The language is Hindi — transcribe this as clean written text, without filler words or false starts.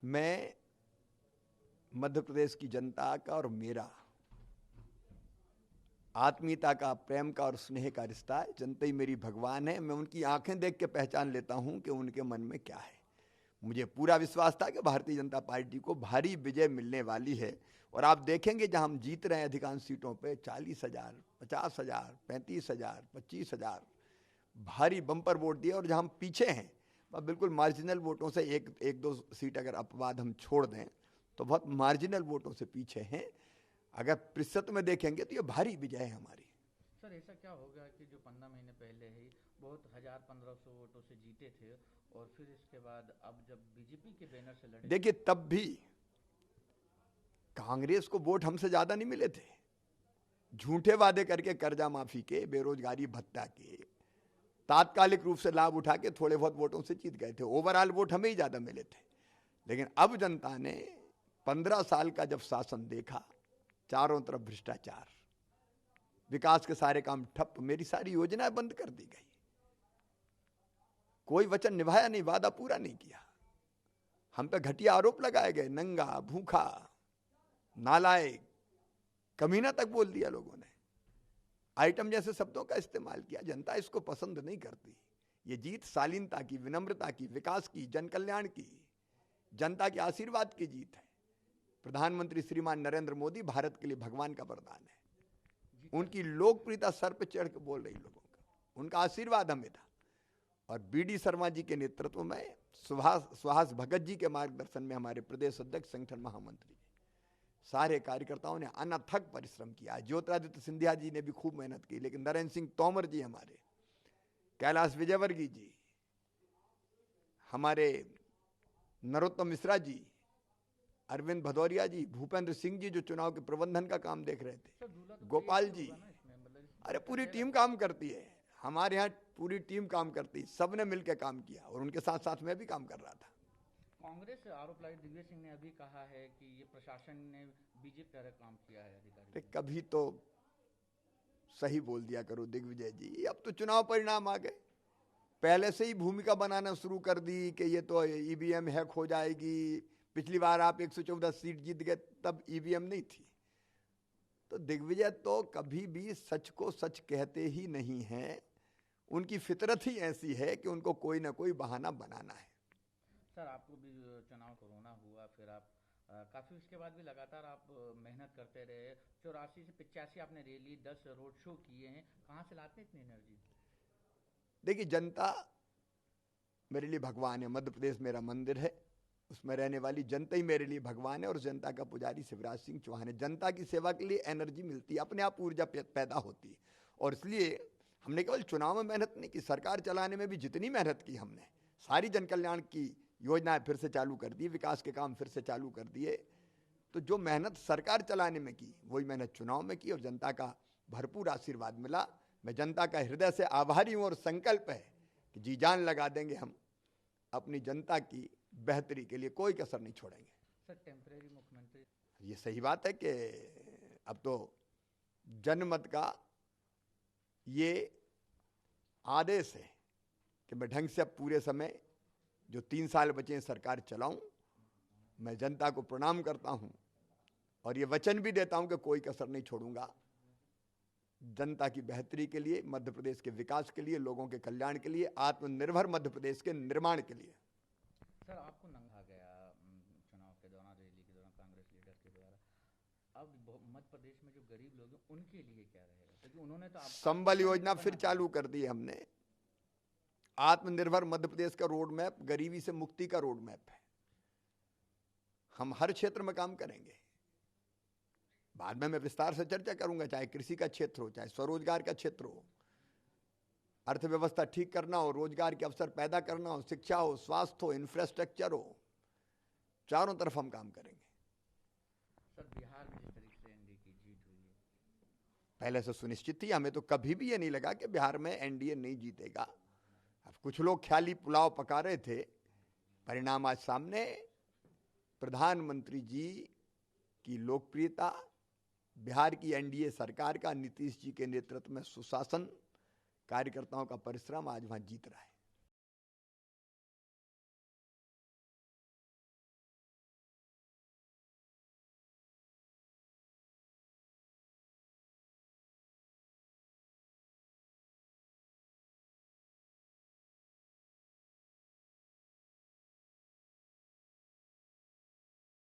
मैं मध्य प्रदेश की जनता का और मेरा आत्मीयता का, प्रेम का और स्नेह का रिश्ता है। जनता ही मेरी भगवान है। मैं उनकी आंखें देख के पहचान लेता हूं कि उनके मन में क्या है। मुझे पूरा विश्वास था कि भारतीय जनता पार्टी को भारी विजय मिलने वाली है। और आप देखेंगे जहां हम जीत रहे हैं अधिकांश सीटों पे 40,000, 50,000, 35,000, 25,000 भारी बम्पर वोट दिए। और जहां हम पीछे हैं बिल्कुल मार्जिनल वोटों से एक दो सीट अगर अपवाद हम छोड़ दें तो बहुत मार्जिनल वोटों से पीछे हैं। अगर प्रतिशत में देखेंगे तो ये भारी विजय है हमारी। सर ऐसा क्या हो गया कि जो 15 महीने पहले ही बहुत 1,000-1,500 वोटों से जीते थे और फिर इसके बाद अब जब बीजेपी के बैनर से लड़े। देखिए, तब भी कांग्रेस को वोट हमसे ज्यादा नहीं मिले थे। झूठे वादे करके कर्जा माफी के, बेरोजगारी भत्ता के तात्कालिक रूप से लाभ उठा के थोड़े बहुत वोटों से जीत गए थे। ओवरऑल वोट हमें ही ज्यादा मिले थे। लेकिन अब जनता ने 15 साल का जब शासन देखा, चारों तरफ भ्रष्टाचार, विकास के सारे काम ठप, मेरी सारी योजनाएं बंद कर दी गई, कोई वचन निभाया नहीं, वादा पूरा नहीं किया, हम पे घटिया आरोप लगाए गए, नंगा, भूखा, नालायक, कमीना तक बोल दिया लोगों ने, आइटम जैसे शब्दों का इस्तेमाल किया। जनता इसको पसंद नहीं करती। ये जीत शालीनता की, विनम्रता की, विकास की, जन कल्याण की, जनता के आशीर्वाद की जीत है। प्रधानमंत्री श्रीमान नरेंद्र मोदी भारत के लिए भगवान का वरदान है। उनकी लोकप्रियता सर पे चढ़ के बोल रही लोगों का, उनका आशीर्वाद हमें था। और बीडी शर्मा जी के नेतृत्व में, सुहास भगत जी के मार्गदर्शन में हमारे प्रदेश अध्यक्ष, संगठन महामंत्री, सारे कार्यकर्ताओं ने अनथक परिश्रम किया। ज्योतिरादित्य सिंधिया जी ने भी खूब मेहनत की, लेकिन नरेंद्र सिंह तोमर जी हमारे, कैलाश विजयवर्गीय जी, हमारे नरोत्तम मिश्रा जी, अरविंद भदौरिया जी, भूपेंद्र सिंह जी जो चुनाव के प्रबंधन का काम देख रहे थे, गोपाल जी, अरे पूरी टीम काम करती है हमारे यहाँ, पूरी टीम काम करती, सबने मिलकर काम किया। और उनके साथ साथ मैं भी काम कर रहा था। कांग्रेस से आरोप लगाए दिग्विजय सिंह ने अभी कहा है कि ये प्रशासन ने बीजेपी तरह काम किया है अधिकारी। कभी तो सही बोल दिया करो दिग्विजय जी। अब तो चुनाव परिणाम आ गए, पहले से ही भूमिका बनाना शुरू कर दी कि ये तो ईवीएम हैक हो जाएगी। पिछली बार आप 114 सीट जीत गए, तब ईवीएम नहीं थी। तो दिग्विजय तो कभी भी सच को सच कहते ही नहीं हैं। उनकी फितरत ही ऐसी है कि उनको कोई ना कोई बहाना बनाना है। सर आपको भी चुनाव कोरोना हुआ, फिर आप काफ़ी उसके बाद भी लगातार आप मेहनत करते रहे। 84 से 85 आपने रैली, 10 रोड शो किए हैं। कहाँ से लाते हैं इतनी एनर्जी? देखिए, जनता मेरे लिए भगवान है। मध्य प्रदेश मेरा मंदिर है, उसमें रहने वाली जनता ही मेरे लिए भगवान है। और जनता का पुजारी शिवराज सिंह चौहान है। जनता की सेवा के लिए एनर्जी मिलती है, अपने आप ऊर्जा पैदा होती है। और इसलिए हमने केवल चुनाव में मेहनत नहीं की, सरकार चलाने में भी जितनी मेहनत की हमने, सारी जन कल्याण की योजनाएं फिर से चालू कर दी, विकास के काम फिर से चालू कर दिए। तो जो मेहनत सरकार चलाने में की, वही मेहनत चुनाव में की, और जनता का भरपूर आशीर्वाद मिला। मैं जनता का हृदय से आभारी हूं, और संकल्प है कि जी जान लगा देंगे हम अपनी जनता की बेहतरी के लिए, कोई कसर नहीं छोड़ेंगे। सर टेम्परेरी मुख्यमंत्री, ये सही बात है कि अब तो जनमत का ये आदेश है कि मैं ढंग से अब पूरे समय जो 3 साल बचे हैं सरकार चलाऊं। मैं जनता को प्रणाम करता हूं और ये वचन भी देता हूं कि कोई कसर नहीं छोड़ूंगा। जनता की बेहतरी के लिए, मध्य प्रदेश के विकास के लिए, लोगों के कल्याण के लिए, आत्मनिर्भर मध्य प्रदेश के निर्माण के लिए। सर आपको नंगा गया चुनाव के दौरान, रैली के दौरान कांग्रेस लीडर के द्वारा। अब मध्य प्रदेश में जो गरीब लोग हैं उनके लिए क्या रहेगा, क्योंकि उन्होंने तो संबल योजना फिर चालू कर दी हमने। आत्मनिर्भर मध्य प्रदेश का रोड मैप गरीबी से मुक्ति का रोड मैप है। हम हर क्षेत्र में काम करेंगे। बाद में मैं विस्तार से चर्चा करूंगा, चाहे कृषि का क्षेत्र हो, चाहे स्वरोजगार का क्षेत्र हो, अर्थव्यवस्था ठीक करना हो, रोजगार के अवसर पैदा करना हो, शिक्षा हो, स्वास्थ्य हो, इंफ्रास्ट्रक्चर हो, चारों तरफ हम काम करेंगे। सर बिहार में जिस तरीके से एनडीए की जीत हुई है, पहले से सुनिश्चित थी। हमें तो कभी भी ये नहीं लगा कि बिहार में एनडीए नहीं जीतेगा। अब कुछ लोग ख्याली पुलाव पका रहे थे, परिणाम आज सामने। प्रधानमंत्री जी की लोकप्रियता, बिहार की एनडीए सरकार का, नीतीश जी के नेतृत्व में सुशासन, कार्यकर्ताओं का परिश्रम आज वहां जीत रहा है।